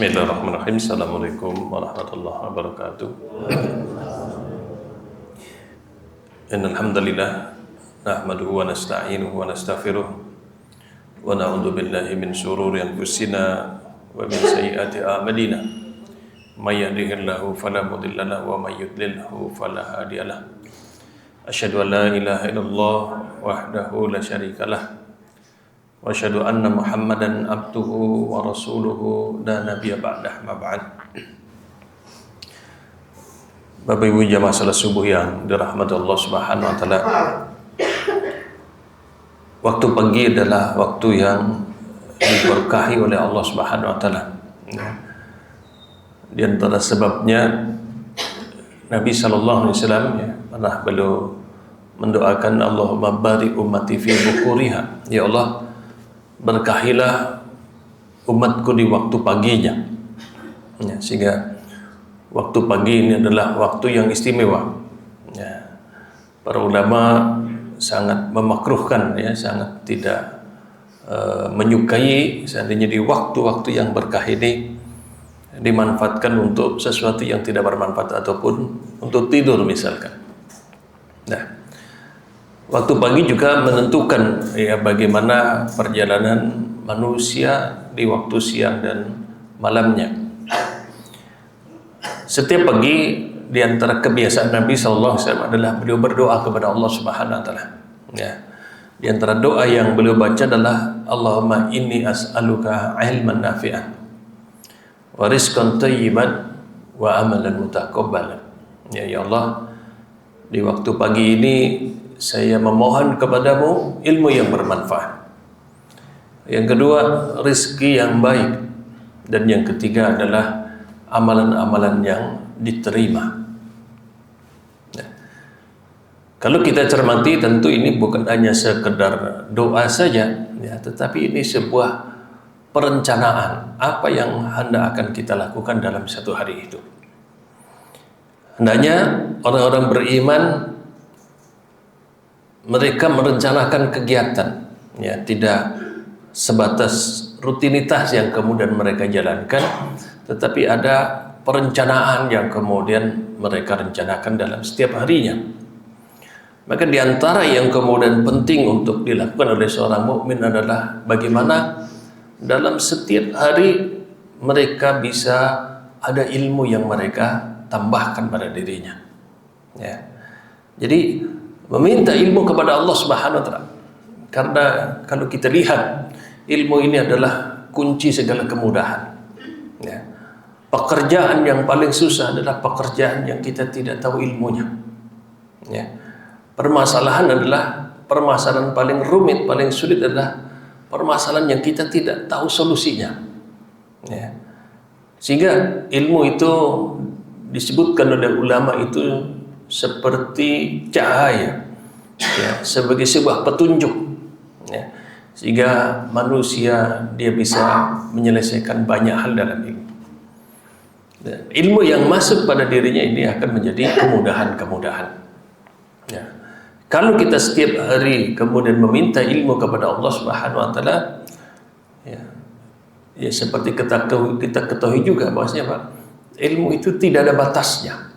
Bismillahirrahmanirrahim. Assalamualaikum warahmatullahi wabarakatuh. Innal hamdalillah nahmaduhu wa nasta'inuhu wa nastaghfiruh wa na'udzu billahi min shururi anfusina wa min sayyiati a'malina. May yahdihillahu fala mudilla lahu wa may yudlilhu fala hadiyalah. Asyhadu an la ilaha illallah wahdahu la syarikalah wa asyhadu anna Muhammadan abduhu wa rasuluhu la nabiyya ba'dah ma ba'd. Bapak Ibu jamaah salat subuh yang dirahmati Allah Subhanahu wa taala. Waktu pagi adalah waktu yang diberkahi oleh Allah Subhanahu wa taala. Di antara sebabnya Nabi sallallahu alaihi wasallam pernah beliau mendoakan Allahumma barik ummati fi bukuriha. Ya Allah, berkahilah umatku di waktu paginya. Sehingga waktu pagi ini adalah waktu yang istimewa. Para ulama sangat memakruhkan, sangat tidak menyukai seandainya di waktu-waktu yang berkah ini dimanfaatkan untuk sesuatu yang tidak bermanfaat ataupun untuk tidur misalkan. Nah, waktu pagi juga menentukan bagaimana perjalanan manusia di waktu siang dan malamnya. Setiap pagi di antara kebiasaan Nabi SAW adalah beliau berdoa kepada Allah Subhanahu wa taala. Di antara doa yang beliau baca adalah Allahumma inni as'aluka ilman nafi'an wa rizqan thayyiban wa amalan mutaqabbalan. Ya Allah, di waktu pagi ini saya memohon kepadamu ilmu yang bermanfaat. Yang kedua, rezeki yang baik. Dan yang ketiga adalah amalan-amalan yang diterima. Kalau kita cermati, tentu ini bukan hanya sekedar doa saja, tetapi ini sebuah perencanaan apa yang hendak akan kita lakukan dalam satu hari itu. Hendaknya orang-orang beriman mereka merencanakan kegiatan, tidak sebatas rutinitas yang kemudian mereka jalankan, tetapi ada perencanaan yang kemudian mereka rencanakan dalam setiap harinya. Maka di antara yang kemudian penting untuk dilakukan oleh seorang mukmin adalah bagaimana dalam setiap hari mereka bisa ada ilmu yang mereka tambahkan pada dirinya. Jadi meminta ilmu kepada Allah Subhanahu wa taala. Karena kalau kita lihat, ilmu ini adalah kunci segala kemudahan. Pekerjaan yang paling susah adalah pekerjaan yang kita tidak tahu ilmunya. Permasalahan paling rumit, paling sulit adalah permasalahan yang kita tidak tahu solusinya. Sehingga ilmu itu disebutkan oleh ulama itu seperti cahaya, sebagai sebuah petunjuk, sehingga manusia dia bisa menyelesaikan banyak hal dalam ilmu. Dan ilmu yang masuk pada dirinya ini akan menjadi kemudahan-kemudahan. Kalau kita setiap hari kemudian meminta ilmu kepada Allah Subhanahu wa taala, seperti kita ketahui juga bahwasanya Pak, ilmu itu tidak ada batasnya.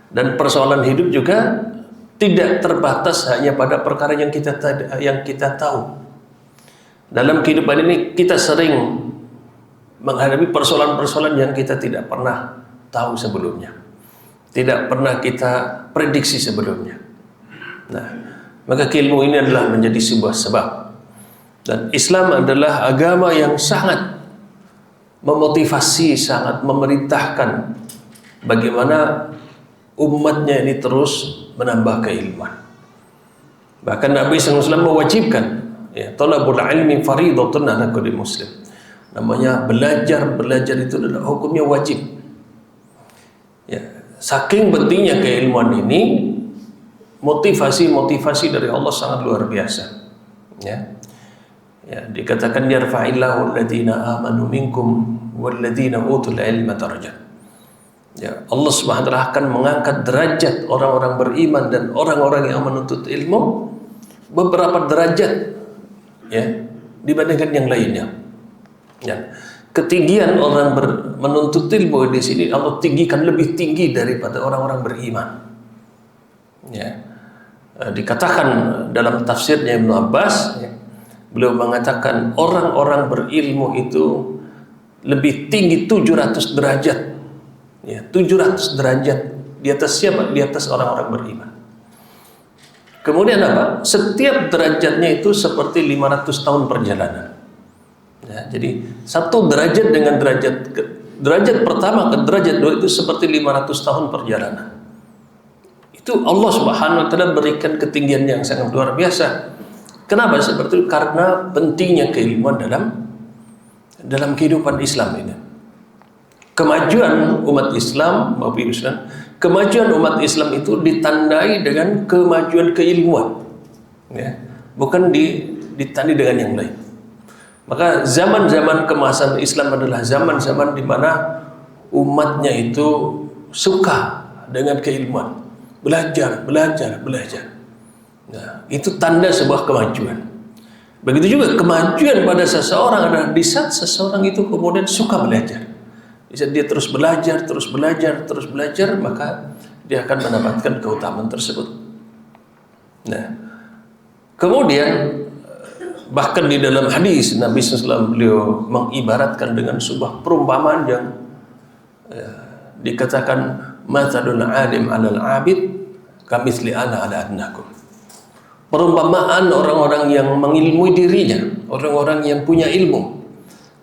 Dan persoalan hidup juga tidak terbatas hanya pada perkara yang kita tahu. Dalam kehidupan ini kita sering menghadapi persoalan-persoalan yang kita tidak pernah tahu sebelumnya, tidak pernah kita prediksi sebelumnya. Maka ilmu ini adalah menjadi sebuah sebab. Dan Islam adalah agama yang sangat memotivasi, sangat memerintahkan bagaimana umatnya ini terus menambah keilmuan. Bahkan Nabi SAW mewajibkan, talabul ilmi faridatun ala kulli muslim. Namanya belajar itu adalah hukumnya wajib. Saking pentingnya keilmuan ini, motivasi dari Allah sangat luar biasa. Dikatakan yarfa'illahu alladhina amanu minkum walladhina utul ilma darajat. Allah Subhanahu wa taala akan mengangkat derajat orang-orang beriman dan orang-orang yang menuntut ilmu beberapa derajat dibandingkan yang lainnya. ketinggian orang menuntut ilmu di sini Allah tinggikan lebih tinggi daripada orang-orang beriman. Ya. Dikatakan dalam tafsirnya Ibnu Abbas, ya, beliau mengatakan orang-orang berilmu itu lebih tinggi 700 derajat. Ya, 700 derajat di atas siapa? Di atas orang-orang beriman. Kemudian apa? Setiap derajatnya itu seperti 500 tahun perjalanan. Ya, jadi satu derajat dengan derajat pertama ke derajat dua itu seperti 500 tahun perjalanan. Itu Allah Subhanahu wa taala berikan ketinggian yang sangat luar biasa. Kenapa seperti itu? Karena pentingnya keilmuan dalam kehidupan Islam ini. Kemajuan umat Islam, Bapak Ibu sekalian, kemajuan umat Islam itu ditandai dengan kemajuan keilmuan. Ya, bukan ditandai dengan yang lain. Maka zaman-zaman kemasan Islam adalah zaman-zaman di mana umatnya itu suka dengan keilmuan, belajar. Nah, itu tanda sebuah kemajuan. Begitu juga kemajuan pada seseorang adalah di saat seseorang itu kemudian suka belajar. Di saat dia terus belajar, maka dia akan mendapatkan keutamaan tersebut. Nah, kemudian bahkan di dalam hadis Nabi SAW beliau mengibaratkan dengan sebuah perumpamaan yang dikatakan mathalul alim 'alal 'abid kamitsli ana 'ala adnakum. Perumpamaan orang-orang yang mengilmui dirinya, orang-orang yang punya ilmu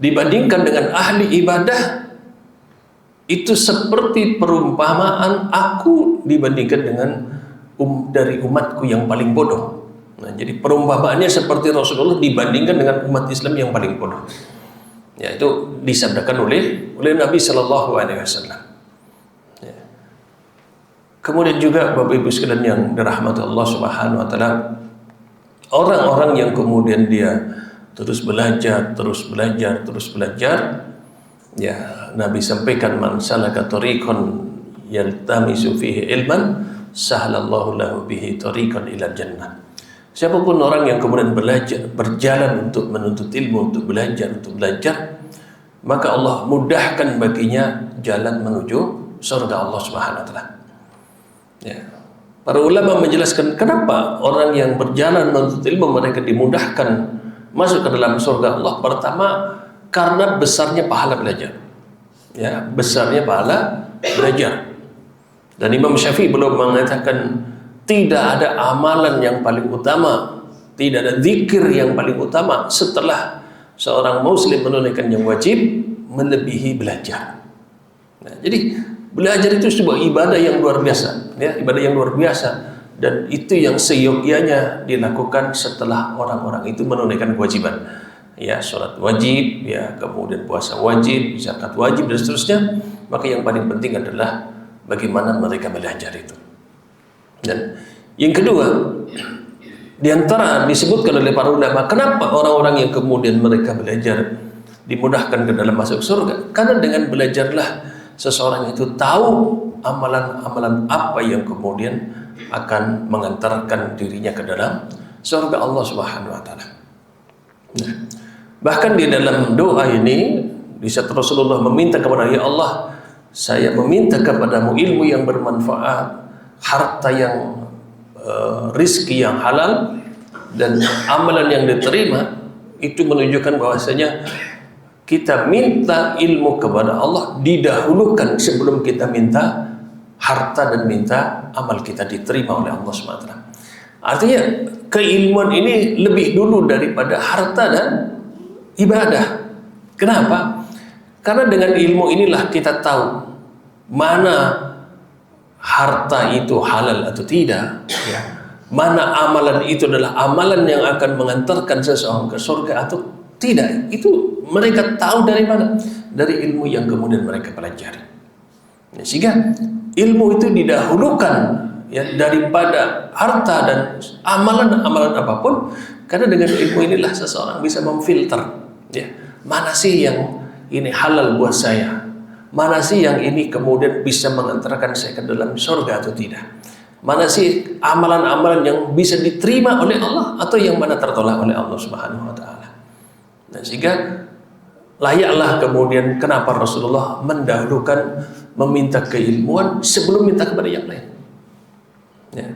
dibandingkan dengan ahli ibadah itu seperti perumpamaan aku dibandingkan dengan dari umatku yang paling bodoh. Nah, jadi perumpamaannya seperti Rasulullah dibandingkan dengan umat Islam yang paling bodoh. Ya, itu disabdakan oleh Nabi Shallallahu Alaihi Wasallam. Ya. Kemudian juga Bapak Ibu sekalian yang dirahmati Allah Subhanahu Wa Taala, orang-orang yang kemudian dia terus belajar, ya Nabi sampaikan man salaka tariqan yaltamisu fihi ilman sahhalallahu lahu bihi tariqan ila jannah. Siapapun orang yang kemudian berjalan untuk menuntut ilmu, untuk belajar, maka Allah mudahkan baginya jalan menuju surga Allah Subhanahu wa taala. Ya. Para ulama menjelaskan kenapa orang yang berjalan menuntut ilmu mereka dimudahkan masuk ke dalam surga Allah. Pertama, karena besarnya pahala belajar. Ya, besarnya pahala belajar. Dan Imam Syafi'i belum mengatakan tidak ada amalan yang paling utama, tidak ada zikir yang paling utama setelah seorang muslim menunaikan yang wajib melebihi belajar. Nah, jadi belajar itu sebuah ibadah yang luar biasa, ya, ibadah yang luar biasa, dan itu yang seyogyanya dilakukan setelah orang-orang itu menunaikan kewajiban. Ya, sholat wajib, ya, kemudian puasa wajib, zakat wajib dan seterusnya. Maka yang paling penting adalah bagaimana mereka belajar itu. Dan yang kedua, diantara disebutkan oleh para ulama, kenapa orang-orang yang kemudian mereka belajar dimudahkan ke dalam masuk surga? Karena dengan belajarlah seseorang itu tahu amalan-amalan apa yang kemudian akan mengantarkan dirinya ke dalam surga Allah Subhanahu wa taala. Nah, bahkan di dalam doa ini di saat Rasulullah meminta kepada ya Allah, saya meminta kepadamu ilmu yang bermanfaat, harta yang rizki yang halal, dan amalan yang diterima. Itu menunjukkan bahwasanya kita minta ilmu kepada Allah didahulukan sebelum kita minta harta dan minta amal kita diterima oleh Allah SWT. Artinya keilmuan ini lebih dulu daripada harta dan ibadah. Kenapa? Karena dengan ilmu inilah kita tahu mana harta itu halal atau tidak, ya. Mana amalan itu adalah amalan yang akan mengantarkan seseorang ke surga atau tidak. Itu mereka tahu dari mana? Dari ilmu yang kemudian mereka pelajari. Ya, sehingga ilmu itu didahulukan, ya, daripada harta dan amalan-amalan apapun, karena dengan ilmu inilah seseorang bisa memfilter, ya, mana sih yang ini halal buat saya, mana sih yang ini kemudian bisa mengantarkan saya ke dalam surga atau tidak, mana sih amalan-amalan yang bisa diterima oleh Allah atau yang mana tertolak oleh Allah Subhanahu wa taala. Nah, sehingga layaklah kemudian kenapa Rasulullah mendahulukan meminta keilmuan sebelum minta kepada yang lain. Ya.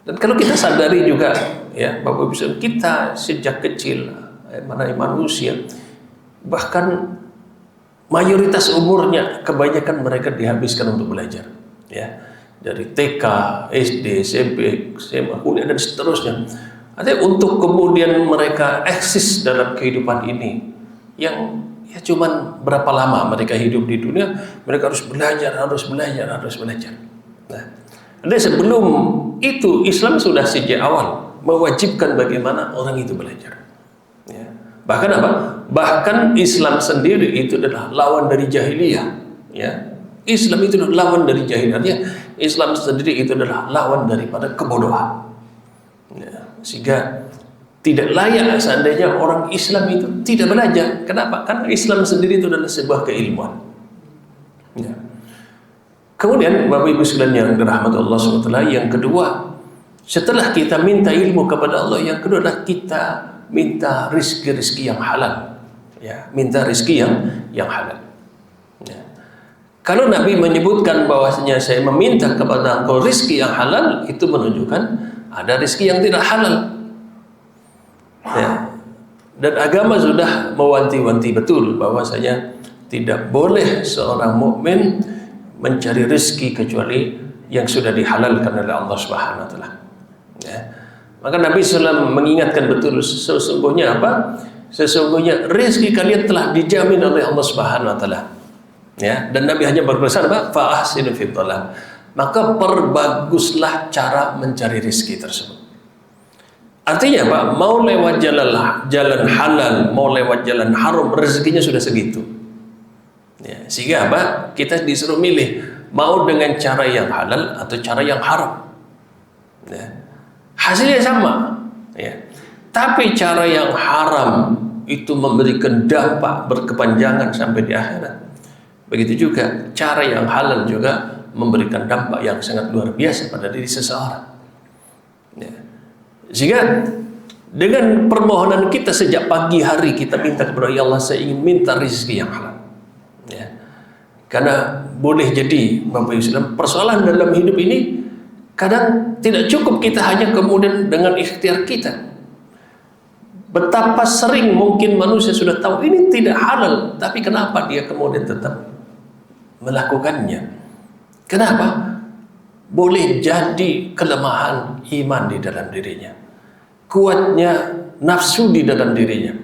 Dan kalau kita sadari juga, ya Bapak Ibu, kita sejak kecil, mana manusia, bahkan mayoritas umurnya kebanyakan mereka dihabiskan untuk belajar, ya, dari TK, SD, SMP, SMA, kuliah dan seterusnya. Artinya untuk kemudian mereka eksis dalam kehidupan ini yang ya cuman berapa lama mereka hidup di dunia, mereka harus belajar. Nah, dan sebelum itu Islam sudah sejak awal mewajibkan bagaimana orang itu belajar. Ya. Bahkan apa? Bahkan Islam sendiri itu adalah lawan dari jahiliyah. Ya. Islam itu adalah lawan dari jahiliyah. Islam sendiri itu adalah lawan daripada kebodohan. Ya. Sehingga tidak layak seandainya orang Islam itu tidak belajar. Kenapa? Karena Islam sendiri itu adalah sebuah keilmuan. Ya. Kemudian Bapak Ibu sekalian yang dirahmati Allah SWT, yang kedua, setelah kita minta ilmu kepada Allah, yang kedua adalah kita minta rizki yang halal. Ya, minta rizki yang halal. Ya. Kalau Nabi menyebutkan bahwasanya saya meminta kepada engkau rizki yang halal, itu menunjukkan ada rizki yang tidak halal. Ya. Dan agama sudah mewanti-wanti betul bahwasanya tidak boleh seorang mukmin mencari rezeki kecuali yang sudah dihalalkan oleh Allah Subhanahu wa taala. Ya. Maka Nabi SAW mengingatkan betul, sesungguhnya apa? Sesungguhnya rezeki kalian telah dijamin oleh Allah Subhanahu wa taala. Ya, dan Nabi hanya berpesan apa? Fa ahsinu fi thalab. Maka perbaguslah cara mencari rezeki tersebut. Artinya apa? Mau lewat jalan halal, mau lewat jalan haram, rezekinya sudah segitu. Ya, sehingga apa? Kita disuruh milih mau dengan cara yang halal atau cara yang haram. Ya. Hasilnya sama. Ya. Tapi cara yang haram itu memberikan dampak berkepanjangan sampai di akhirat. Begitu juga cara yang halal juga memberikan dampak yang sangat luar biasa pada diri seseorang. Ya. Sehingga dengan permohonan kita sejak pagi hari kita minta kepada Allah, saya ingin minta rezeki yang halal. Ya. Karena boleh jadi Bapak Islam persoalan dalam hidup ini kadang tidak cukup kita hanya kemudian dengan ikhtiar kita. Betapa sering mungkin manusia sudah tahu ini tidak halal, tapi kenapa dia kemudian tetap melakukannya? Kenapa? Boleh jadi kelemahan iman di dalam dirinya, kuatnya nafsu di dalam dirinya.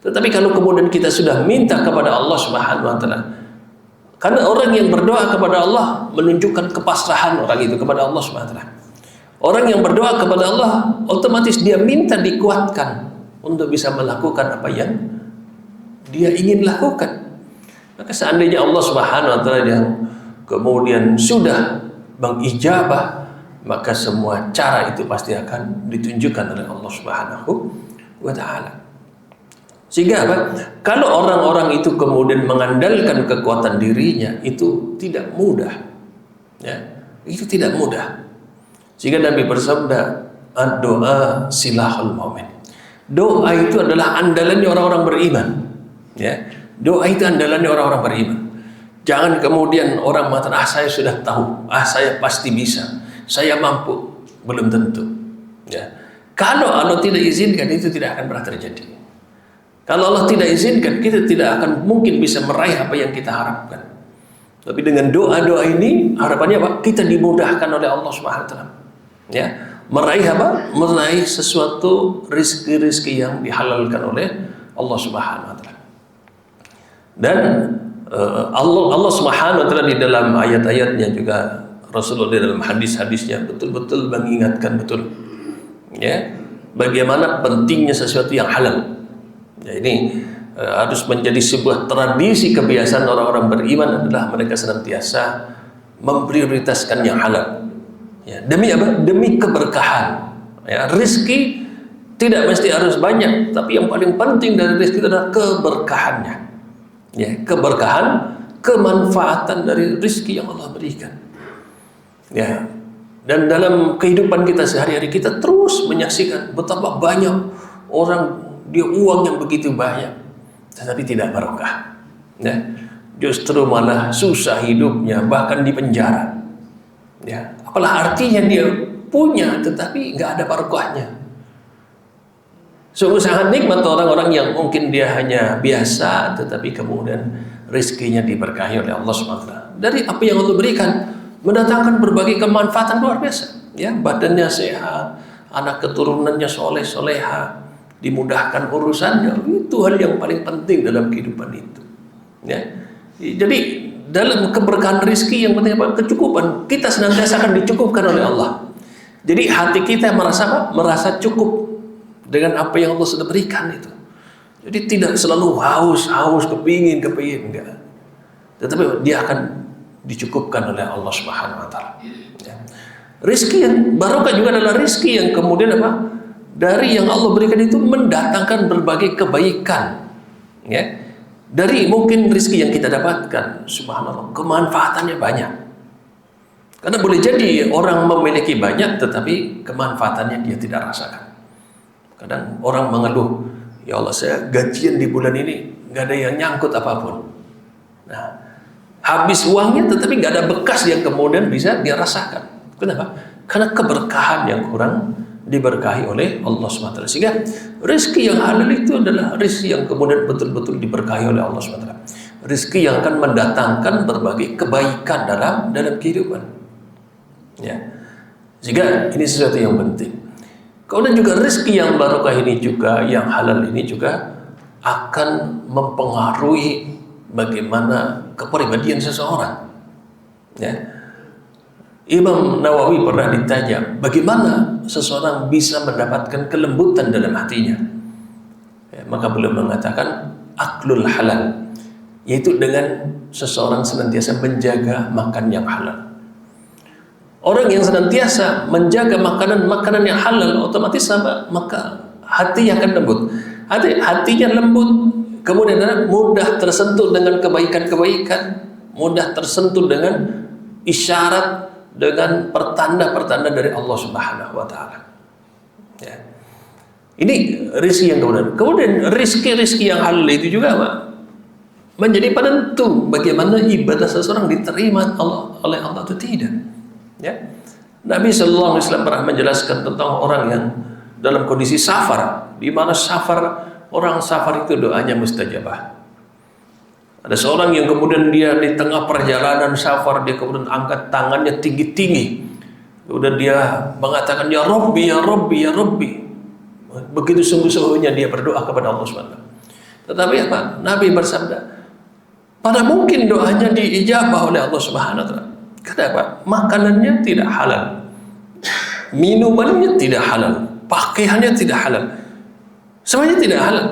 Tetapi kalau kemudian kita sudah minta kepada Allah Subhanahu wa taala, karena orang yang berdoa kepada Allah menunjukkan kepasrahan orang itu kepada Allah Subhanahu wa taala. Orang yang berdoa kepada Allah otomatis dia minta dikuatkan untuk bisa melakukan apa yang dia ingin lakukan. Maka seandainya Allah Subhanahu wa taala yang kemudian sudah mengijabah, maka semua cara itu pasti akan ditunjukkan oleh Allah Subhanahu wa taala. Sehingga apa? Kalau orang-orang itu kemudian mengandalkan kekuatan dirinya, itu tidak mudah. Ya, itu tidak mudah. Sehingga Nabi bersabda, "Doa silahul mu'min." Doa itu adalah andalannya orang-orang beriman. Ya, doa itu andalannya orang-orang beriman. Jangan kemudian orang mengatakan, saya sudah tahu, saya pasti bisa, saya mampu. Belum tentu. Ya. Kalau Allah tidak izinkan, itu tidak akan pernah terjadi. Kalau Allah tidak izinkan, kita tidak akan mungkin bisa meraih apa yang kita harapkan. Tapi dengan doa-doa ini, harapannya apa? Kita dimudahkan oleh Allah Subhanahu wa taala. Ya, meraih apa? Meraih sesuatu rizki-rizki yang dihalalkan oleh Allah Subhanahu wa taala. Dan Allah Subhanahu wa taala di dalam ayat-ayatnya juga, Rasulullah di dalam hadis-hadisnya betul-betul mengingatkan betul, ya, bagaimana pentingnya sesuatu yang halal. Ya, ini harus menjadi sebuah tradisi kebiasaan orang-orang beriman adalah mereka senantiasa memprioritaskan yang halal. Ya, demi apa? Demi keberkahan. Ya, rezeki tidak mesti harus banyak, tapi yang paling penting dari rezeki adalah keberkahannya. Ya, keberkahan, kemanfaatan dari rezeki yang Allah berikan. Ya, dan dalam kehidupan kita sehari-hari kita terus menyaksikan betapa banyak orang dia uang yang begitu banyak, tetapi tidak barokah. Ya. Justru malah susah hidupnya, bahkan di penjara. Ya. Apalah artinya dia punya tetapi nggak ada barokahnya. Sungguh sangat nikmat orang-orang yang mungkin dia hanya biasa tetapi kemudian rezekinya diberkahi oleh Allah SWT. Dari apa yang Allah berikan mendatangkan berbagai kemanfaatan luar biasa. Ya, badannya sehat, anak keturunannya soleh-soleha, dimudahkan urusannya. Itu hal yang paling penting dalam kehidupan itu. Ya. Jadi dalam keberkahan rezeki yang penting apa? Kecukupan. Kita senantiasa akan dicukupkan oleh Allah. Jadi hati kita merasa apa? Merasa cukup dengan apa yang Allah sudah berikan itu. Jadi tidak selalu haus kepingin enggak. Tetapi dia akan dicukupkan oleh Allah Subhanahu wa taala. Ya. Rizki yang barokah juga adalah rizki yang kemudian apa? Dari yang Allah berikan itu mendatangkan berbagai kebaikan. Ya. Dari mungkin rizki yang kita dapatkan, subhanallah, kemanfaatannya banyak. Karena boleh jadi orang memiliki banyak tetapi kemanfaatannya dia tidak rasakan. Kadang orang mengeluh, ya Allah saya gajian di bulan ini nggak ada yang nyangkut apapun. Nah, habis uangnya tetapi nggak ada bekas yang kemudian bisa dia rasakan. Kenapa? Karena keberkahan yang kurang diberkahi oleh Allah SWT. Sehingga rezeki yang halal itu adalah rezeki yang kemudian betul-betul diberkahi oleh Allah SWT. Rezeki yang akan mendatangkan berbagai kebaikan dalam kehidupan. Ya. Sehingga ini sesuatu yang penting. Kemudian juga rezeki yang barokah ini juga, yang halal ini juga akan mempengaruhi bagaimana kepribadian seseorang. Ya. Imam Nawawi pernah ditanya, bagaimana seseorang bisa mendapatkan kelembutan dalam hatinya? Ya, maka beliau mengatakan, aklul halal, yaitu dengan seseorang senantiasa menjaga makan yang halal. Orang yang senantiasa menjaga makanan yang halal, otomatis apa? Maka hatinya akan lembut. Hatinya lembut, kemudian mudah tersentuh dengan kebaikan-kebaikan, mudah tersentuh dengan isyarat, dengan pertanda-pertanda dari Allah Subhanahu wa taala. Ya. Ini rizki yang kemudian rizki yang halal itu juga apa? Menjadi penentu bagaimana ibadah seseorang diterima oleh Allah atau tidak. Ya. Nabi sallallahu alaihi wasallam pernah menjelaskan tentang orang yang dalam kondisi safar, di mana orang safar itu doanya mustajabah. Ada seorang yang kemudian dia di tengah perjalanan safar, dia kemudian angkat tangannya tinggi-tinggi. Kemudian dia mengatakan, ya Rabbi, ya Rabbi, ya Rabbi. Begitu sungguh-sungguhnya dia berdoa kepada Allah SWT. Tetapi apa? Nabi bersabda, pada mungkin doanya diijabah oleh Allah Subhanahu wa taala. Kenapa? Makanannya tidak halal, minumannya tidak halal, pakaiannya tidak halal, semuanya tidak halal.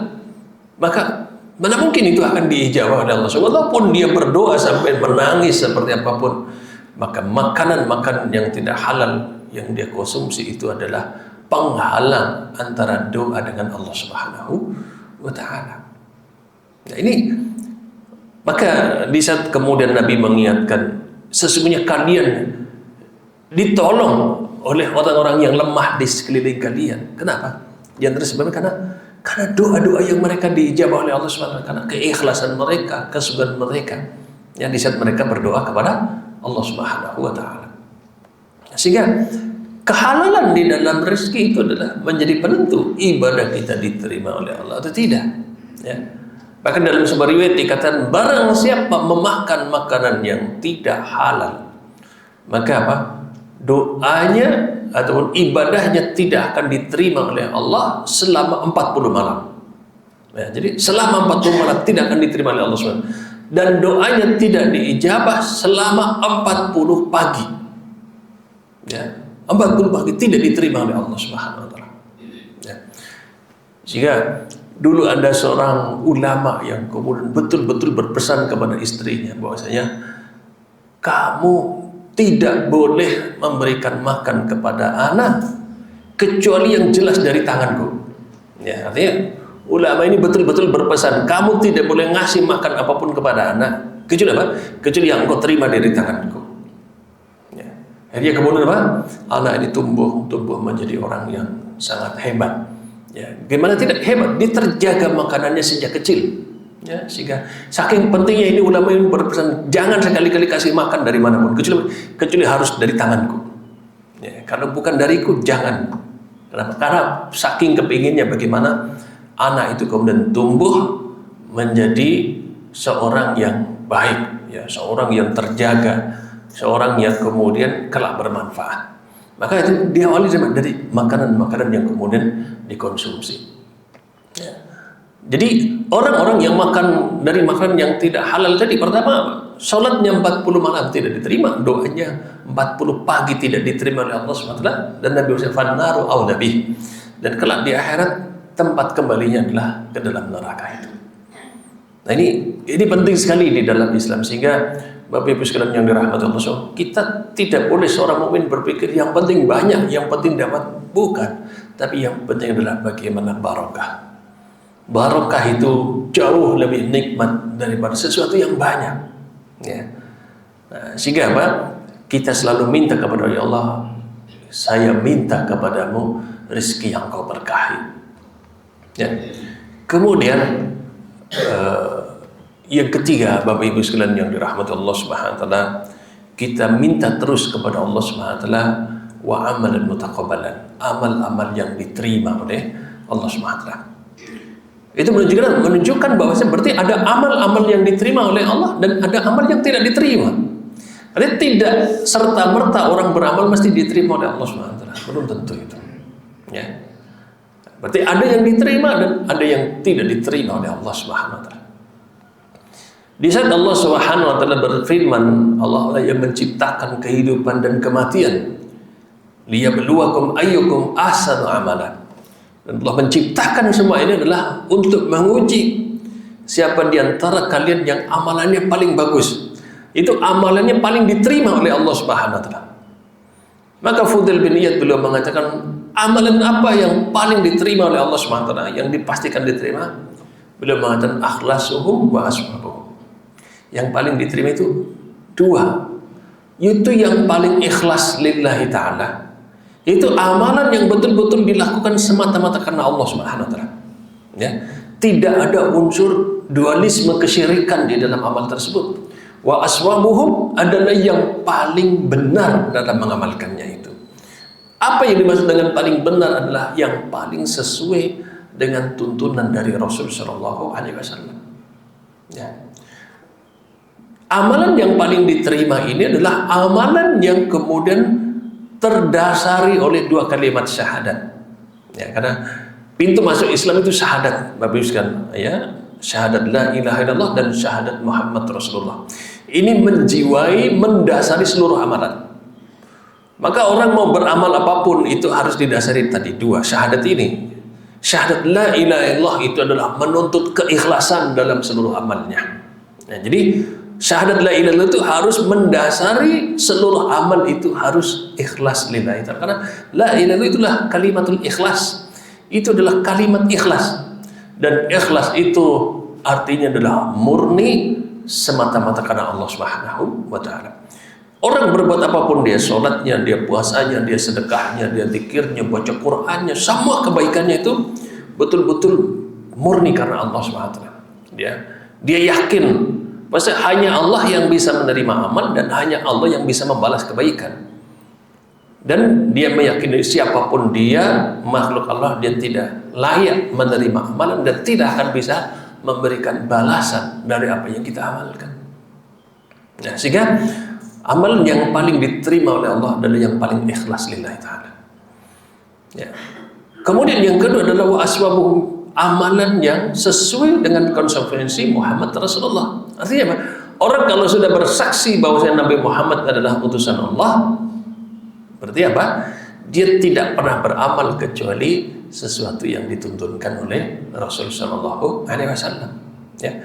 Maka mana mungkin itu akan diijabah oleh Allah. Walaupun dia berdoa sampai menangis seperti apapun, maka makanan yang tidak halal yang dia konsumsi itu adalah penghalang antara doa dengan Allah Subhanahu wa taala. Nah, ini maka di saat kemudian Nabi mengingatkan, sesungguhnya kalian ditolong oleh orang-orang yang lemah di sekeliling kalian. Kenapa? Di antara sebabnya karena doa-doa yang mereka diijabah oleh Allah SWT, karena keikhlasan mereka, kesungguhan mereka yang di saat mereka berdoa kepada Allah Subhanahu wa taala. Sehingga kehalalan di dalam rezeki itu adalah menjadi penentu ibadah kita diterima oleh Allah atau tidak. Ya. Bahkan dalam sebuah riwayat dikatakan, barang siapa memakan makanan yang tidak halal, maka apa? Doanya ataupun ibadahnya tidak akan diterima oleh Allah selama 40 malam. Ya, jadi selama 40 malam tidak akan diterima oleh Allah SWT. Dan doanya tidak diijabah selama 40 pagi. Ya, 40 pagi tidak diterima oleh Allah Subhanahu wa taala. Ya. Sehingga dulu ada seorang ulama yang kemudian betul-betul berpesan kepada istrinya bahwasanya kamu tidak boleh memberikan makan kepada anak kecuali yang jelas dari tanganku. Ya, artinya ulama ini betul-betul berpesan, kamu tidak boleh ngasih makan apapun kepada anak kecuali apa? Kecuali yang engkau terima dari tanganku. Ya. Akhirnya kemudian apa? Anak ini tumbuh menjadi orang yang sangat hebat. Ya, gimana tidak hebat? Dia terjaga makanannya sejak kecil. Ya, sehingga saking pentingnya ini ulama ini berpesan jangan sekali-kali kasih makan dari manapun kecuali harus dari tanganku. Ya, kalau bukan dariku jangan. Kenapa? Karena saking kepinginnya bagaimana anak itu kemudian tumbuh menjadi seorang yang baik, ya, seorang yang terjaga, seorang yang kemudian kelak bermanfaat. Maka itu diawali dari makanan-makanan yang kemudian dikonsumsi. Ya. Jadi orang-orang yang makan dari makanan yang tidak halal tadi, pertama sholatnya 40 malam tidak diterima, doanya 40 pagi tidak diterima oleh Allah SWT, dan Nabi Muhammad naru au nabi, dan kelak di akhirat tempat kembalinya adalah ke dalam neraka itu. Nah ini penting sekali di dalam Islam, sehingga Bapak Ibu sekalian yang dirahmati Allah, kita tidak boleh seorang mukmin berpikir yang penting banyak, yang penting dapat, bukan, tapi yang penting adalah bagaimana barokah. Barokah itu jauh lebih nikmat daripada sesuatu yang banyak. Ya. Nah, sehingga apa? Kita selalu minta kepada ya Allah, saya minta kepadamu rezeki yang kau berkahi. Ya. Kemudian yang ketiga, Bapak Ibu sekalian yang dirahmati Allah Subhanahu wa taala, kita minta terus kepada Allah Subhanahu wa taala wa amalan mutaqabbalan, amal-amal yang diterima oleh Allah Subhanahu wa taala. Itu menunjukkan bahwa berarti ada amal-amal yang diterima oleh Allah dan ada amal yang tidak diterima. Artinya tidak serta-merta orang beramal mesti diterima oleh Allah Subhanahu wa taala. Belum tentu itu. Ya. Berarti ada yang diterima dan ada yang tidak diterima oleh Allah Subhanahu wa taala. Di saat Allah Subhanahu wa taala berfirman, Allah yang menciptakan kehidupan dan kematian, liyabluwakum ayyukum ahsanu amalan. Dan Allah menciptakan semua ini adalah untuk menguji siapa di antara kalian yang amalannya paling bagus. Itu amalannya paling diterima oleh Allah Subhanahu wa taala. Maka Fudail bin Iyad beliau mengatakan, amalan apa yang paling diterima oleh Allah Subhanahu wa taala, yang dipastikan diterima? Beliau mengatakan akhlasuhum wa aswabuhum. Yang paling diterima itu dua. Itu yang paling ikhlas lillahi ta'ala. Itu amalan yang betul-betul dilakukan semata-mata karena Allah Subhanahu wa taala. Ya. Tidak ada unsur dualisme kesyirikan di dalam amal tersebut. Wa aswabuhum adalah yang paling benar dalam mengamalkannya itu. Apa yang dimaksud dengan paling benar adalah yang paling sesuai dengan tuntunan dari Rasul sallallahu alaihi wasallam. Ya. Amalan yang paling diterima ini adalah amalan yang kemudian terdasari oleh dua kalimat syahadat. Ya, karena pintu masuk Islam itu syahadat, Bapak Ibu sekalian, ya. Syahadat la ilaha illallah dan syahadat Muhammad Rasulullah. Ini menjiwai, mendasari seluruh amalan. Maka orang mau beramal apapun itu harus didasari tadi dua syahadat ini. Syahadat la ilaha illallah itu adalah menuntut keikhlasan dalam seluruh amalnya. Nah, jadi syahadat la ilaha illallah itu harus mendasari seluruh amal, itu harus ikhlas lillahi ta'ala. Karena la ilaha itulah kalimatul ikhlas. Itu adalah kalimat ikhlas. Dan ikhlas itu artinya adalah murni semata-mata karena Allah Subhanahu wa taala. Orang berbuat apapun, dia sholatnya, dia puasanya, dia sedekahnya, dia zikirnya, baca Qur'annya, semua kebaikannya itu betul-betul murni karena Allah Subhanahu wa taala. Dia yakin pasti hanya Allah yang bisa menerima amal dan hanya Allah yang bisa membalas kebaikan. Dan dia meyakini siapapun dia, makhluk Allah, dia tidak layak menerima amalan dan tidak akan bisa memberikan balasan dari apa yang kita amalkan. Nah, sehingga amalan yang paling diterima oleh Allah adalah yang paling ikhlas lillahi ta'ala. Ya. Kemudian yang kedua adalah wa aswabuhum, amalan yang sesuai dengan konsekuensi Muhammad Rasulullah. Artinya apa? Orang kalau sudah bersaksi bahwa Nabi Muhammad adalah utusan Allah, berarti apa? Dia tidak pernah beramal kecuali sesuatu yang dituntunkan oleh Rasul Sallallahu Alaihi Wasallam. Ya.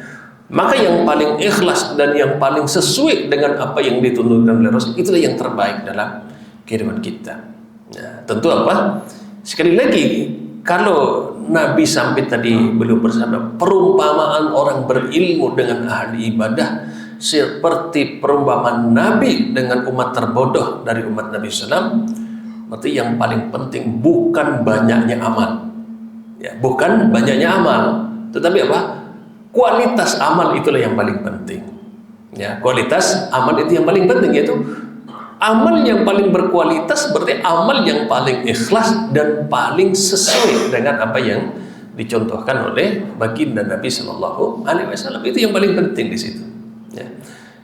Maka yang paling ikhlas dan yang paling sesuai dengan apa yang dituntunkan oleh Rasul, itulah yang terbaik dalam kehidupan kita. Ya, tentu apa? Sekali lagi, kalau Nabi sampai tadi beliau bersabda, perumpamaan orang berilmu dengan ahli ibadah seperti perumpamaan Nabi dengan umat terbodoh dari umat Nabi SAW. Berarti yang paling penting bukan banyaknya amal, ya, bukan banyaknya amal, tetapi apa? kualitas amal itulah yang paling penting. Ya, kualitas amal itu yang paling penting, yaitu amal yang paling berkualitas berarti amal yang paling ikhlas dan paling sesuai dengan apa yang dicontohkan oleh baginda Nabi Shallallahu Alaihi Wasallam. Itu yang paling penting di situ. Ya.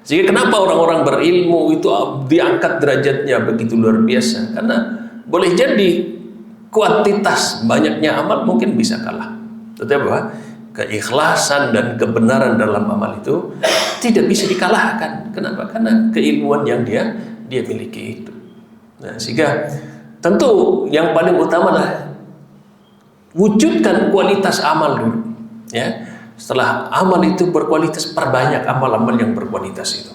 Sehingga kenapa orang-orang berilmu itu diangkat derajatnya begitu luar biasa? Karena boleh jadi kuantitas banyaknya amal mungkin bisa kalah, tetapi bahwa keikhlasan dan kebenaran dalam amal itu tidak bisa dikalahkan. Kenapa? Karena keilmuan yang dia miliki itu. Nah, sehingga tentu yang paling utama adalah wujudkan kualitas amal dulu. Ya, setelah amal itu berkualitas, perbanyak amal-amal yang berkualitas itu.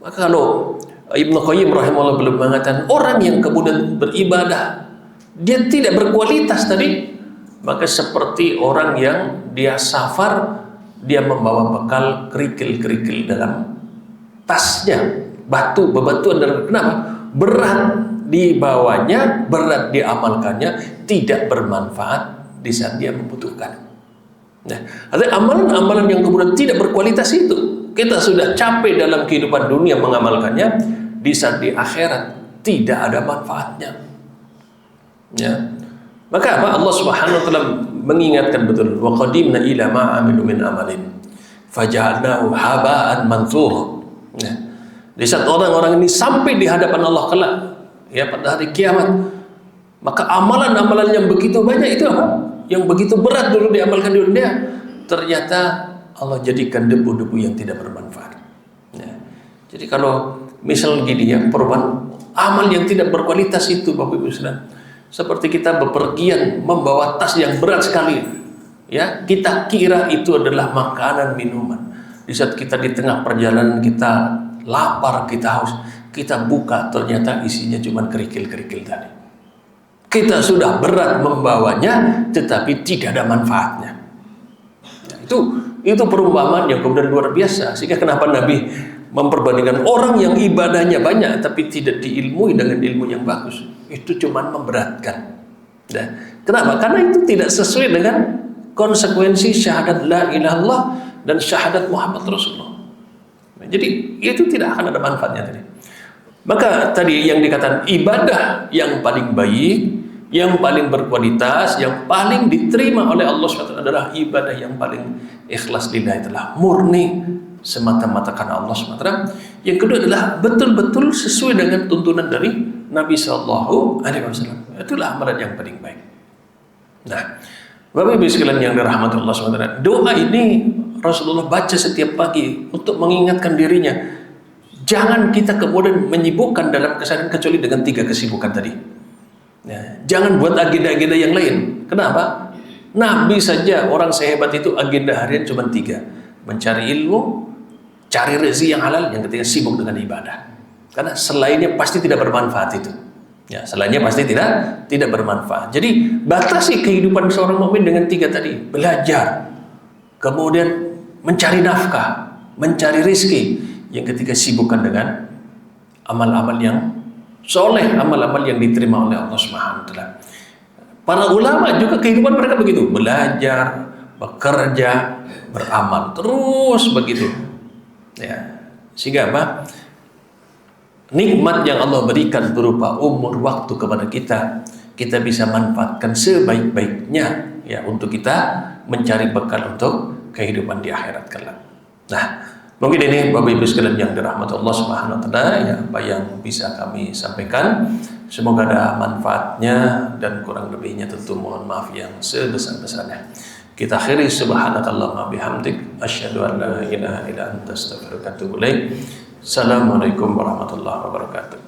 Maka kalau Ibnu Qayyim rahimahullah belum mengatakan orang yang kemudian beribadah dia tidak berkualitas tadi, maka seperti orang yang dia safar, dia membawa bekal kerikil-kerikil dalam tasnya, bebatuan dalam, kenapa? Berat dibawanya, berat diamalkannya, tidak bermanfaat di saat dia membutuhkan. Nah, ada amalan-amalan yang kemudian tidak berkualitas itu, kita sudah capek dalam kehidupan dunia mengamalkannya, di saat di akhirat tidak ada manfaatnya. Ya. Maka apa? Allah Subhanahu wa taala mengingatkan betul, wa qadimna ila ma amilu min amalin faja'alnahu haba'an manthura. Ya. Di saat orang-orang ini sampai di hadapan Allah kelak, ya pada hari kiamat, maka amalan-amalan yang begitu banyak itu apa? Yang begitu berat dulu diamalkan di dunia, ternyata Allah jadikan debu-debu yang tidak bermanfaat. Ya. Jadi kalau misal gini ya, perubahan amal yang tidak berkualitas itu, Bapak Ibu Saudara, seperti kita bepergian membawa tas yang berat sekali, ya kita kira itu adalah makanan minuman. Di saat kita di tengah perjalanan kita lapar, kita haus, kita buka, ternyata isinya cuma kerikil-kerikil tadi. Kita sudah berat membawanya, tetapi tidak ada manfaatnya. Ya, itu perumpamaan yang kemudian luar biasa. Sehingga kenapa Nabi memperbandingkan orang yang ibadahnya banyak tapi tidak diilmui dengan ilmu yang bagus, itu cuma memberatkan. Nah, kenapa? Karena itu tidak sesuai dengan konsekuensi syahadat la ilaha illallah dan syahadat Muhammad Rasulullah. Nah, jadi itu tidak akan ada manfaatnya tadi. Maka tadi yang dikatakan ibadah yang paling baik, yang paling berkualitas, yang paling diterima oleh Allah SWT adalah ibadah yang paling ikhlas lillahi ta'ala, murni semata-mata karena Allah SWT. Yang kedua adalah betul-betul sesuai dengan tuntunan dari Nabi Sallallahu Alaihi Wasallam. Itulah amalan yang paling baik. Nah, Bapak Ibu sekalian yang dirahmati Allah SWT, doa ini Rasulullah baca setiap pagi untuk mengingatkan dirinya. Jangan kita kemudian menyibukkan dalam keseharian kecuali dengan 3 kesibukan tadi. Ya, jangan buat agenda-agenda yang lain. Kenapa? Nabi saja orang sehebat itu agenda harian cuma 3: mencari ilmu, cari rezeki yang halal, yang ketiga sibuk dengan ibadah. Karena selainnya pasti tidak bermanfaat itu. Ya, selainnya pasti tidak bermanfaat. Jadi batasi kehidupan seorang mukmin dengan 3 tadi: belajar, kemudian mencari nafkah, mencari rezeki, yang ketiga sibukkan dengan amal-amal yang soleh, amal-amal yang diterima oleh Allah Subhanahu wa taala. Para ulama juga kehidupan mereka begitu, belajar, bekerja, beramal, terus begitu. Ya, sehingga apa? Nikmat yang Allah berikan berupa umur waktu kepada kita, kita bisa manfaatkan sebaik-baiknya ya untuk kita mencari bekal untuk kehidupan di akhirat kelak. Nah, mungkin ini Bapak Ibu sekalian yang dirahmati Allah Subhanahu wa taala, ya apa yang bisa kami sampaikan. Semoga ada manfaatnya, dan kurang lebihnya tentu mohon maaf yang sebesar-besarnya. Kita akhiri subhanakallahumma bihamdik asyhadu an la ilaha illa anta astaghfiruka wa atubu ilaik. Assalamualaikum warahmatullahi wabarakatuh.